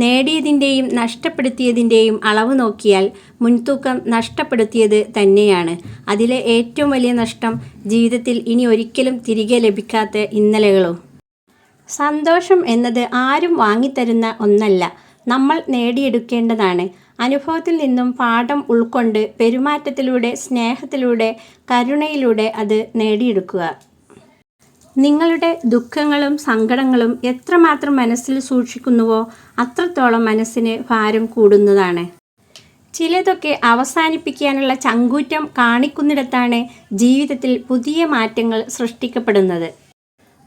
നേടിയതിൻ്റെയും നഷ്ടപ്പെടുത്തിയതിൻ്റെയും അളവ് നോക്കിയാൽ മുൻതൂക്കം നഷ്ടപ്പെടുത്തിയത് തന്നെയാണ്. അതിലെ ഏറ്റവും വലിയ നഷ്ടം ജീവിതത്തിൽ ഇനി ഒരിക്കലും തിരികെ ലഭിക്കാത്ത ഇന്നലെകളോ. സന്തോഷം എന്നത് ആരും വാങ്ങിത്തരുന്ന ഒന്നല്ല, നമ്മൾ നേടിയെടുക്കേണ്ടതാണ്. അനുഭവത്തിൽ നിന്നും പാഠം ഉൾക്കൊണ്ട് പെരുമാറ്റത്തിലൂടെ, സ്നേഹത്തിലൂടെ, കരുണയിലൂടെ അത് നേടിയെടുക്കുക. നിങ്ങളുടെ ദുഃഖങ്ങളും സങ്കടങ്ങളും എത്രമാത്രം മനസ്സിൽ സൂക്ഷിക്കുന്നുവോ അത്രത്തോളം മനസ്സിന് ഭാരം കൂടുന്നതാണ്. ചിലതൊക്കെ അവസാനിപ്പിക്കാനുള്ള ചങ്കൂറ്റം കാണിക്കുന്നിടത്താണ് ജീവിതത്തിൽ പുതിയ മാറ്റങ്ങൾ സൃഷ്ടിക്കപ്പെടുന്നത്.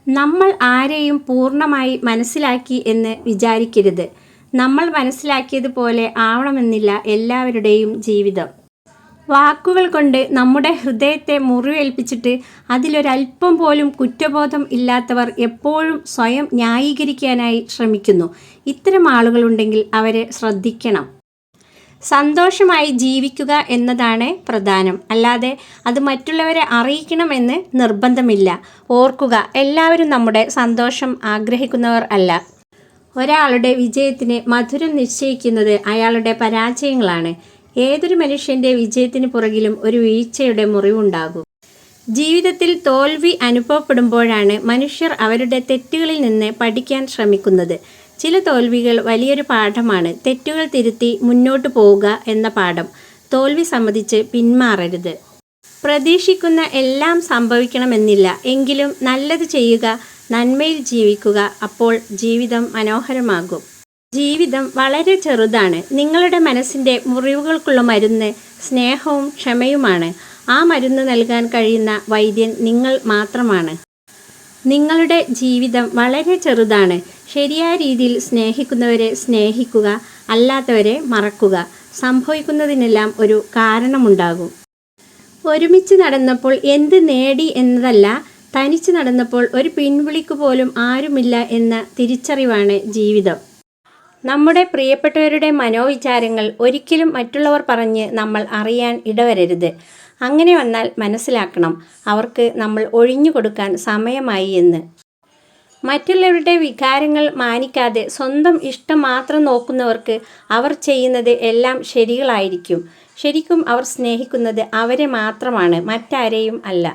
നമ്മൾ ആരെയും പൂർണ്ണമായി മനസ്സിലാക്കി എന്ന് വിചാരിക്കരുത്. നമ്മൾ മനസ്സിലാക്കിയതുപോലെ ആവണമെന്നില്ല എല്ലാവരുടെയും ജീവിതം. വാക്കുകൾ കൊണ്ട് നമ്മുടെ ഹൃദയത്തെ മുറിവേൽപ്പിച്ചിട്ട് അതിലൊരല്പം പോലും കുറ്റബോധം ഇല്ലാത്തവർ എപ്പോഴും സ്വയം ന്യായീകരിക്കാനായി ശ്രമിക്കുന്നു. ഇത്തരം ആളുകളുണ്ടെങ്കിൽ അവരെ ശ്രദ്ധിക്കണം. സന്തോഷമായി ജീവിക്കുക എന്നതാണ് പ്രധാനം, അല്ലാതെ അത് മറ്റുള്ളവരെ അറിയിക്കണമെന്ന് നിർബന്ധമില്ല. ഓർക്കുക, എല്ലാവരും നമ്മുടെ സന്തോഷം ആഗ്രഹിക്കുന്നവർ അല്ല. ഒരാളുടെ വിജയത്തിന് മധുരം നിശ്ചയിക്കുന്നത് അയാളുടെ പരാജയങ്ങളാണ്. ഏതൊരു മനുഷ്യൻ്റെ വിജയത്തിന് പുറകിലും ഒരു വീഴ്ചയുടെ മുറിവുണ്ടാകും. ജീവിതത്തിൽ തോൽവി അനുഭവപ്പെടുമ്പോഴാണ് മനുഷ്യർ അവരുടെ തെറ്റുകളിൽ നിന്ന് പഠിക്കാൻ ശ്രമിക്കുന്നത്. ചില തോൽവികൾ വലിയൊരു പാഠമാണ്. തെറ്റുകൾ തിരുത്തി മുന്നോട്ട് പോവുക എന്ന പാഠം. തോൽവി സമ്മതിച്ച് പിന്മാറരുത്. പ്രതീക്ഷിക്കുന്ന എല്ലാം സംഭവിക്കണമെന്നില്ല, എങ്കിലും നല്ലത് ചെയ്യുക, നന്മയിൽ ജീവിക്കുക. അപ്പോൾ ജീവിതം മനോഹരമാകും. ജീവിതം വളരെ ചെറുതാണ്. നിങ്ങളുടെ മനസ്സിൻ്റെ മുറിവുകൾക്കുള്ള മരുന്ന് സ്നേഹവും ക്ഷമയുമാണ്. ആ മരുന്ന് നൽകാൻ കഴിയുന്ന വൈദ്യൻ നിങ്ങൾ മാത്രമാണ്. നിങ്ങളുടെ ജീവിതം വളരെ ചെറുതാണ്. ശരിയായ രീതിയിൽ സ്നേഹിക്കുന്നവരെ സ്നേഹിക്കുക, അല്ലാത്തവരെ മറക്കുക. സംഭവിക്കുന്നതിനെല്ലാം ഒരു കാരണമുണ്ടാകും. ഒരുമിച്ച് നടന്നപ്പോൾ എന്ത് നേടി എന്നതല്ല, തനിച്ച് നടന്നപ്പോൾ ഒരു പിൻവിളിക്ക് പോലും ആരുമില്ല എന്ന തിരിച്ചറിവാണ് ജീവിതം. നമ്മുടെ പ്രിയപ്പെട്ടവരുടെ മനോവിചാരങ്ങൾ ഒരിക്കലും മറ്റുള്ളവർ പറഞ്ഞ് നമ്മൾ അറിയാൻ ഇടവരരുത്. അങ്ങനെ വന്നാൽ മനസ്സിലാക്കണം, അവർക്ക് നമ്മൾ ഒഴിഞ്ഞു കൊടുക്കാൻ സമയമായി എന്ന്. മറ്റുള്ളവരുടെ വികാരങ്ങൾ മാനിക്കാതെ സ്വന്തം ഇഷ്ടം മാത്രം നോക്കുന്നവർക്ക് അവർ ചെയ്യുന്നത് എല്ലാം ശരികളായിരിക്കും. ശരിക്കും അവർ സ്നേഹിക്കുന്നത് അവരെ മാത്രമാണ്, മറ്റാരെയും അല്ല.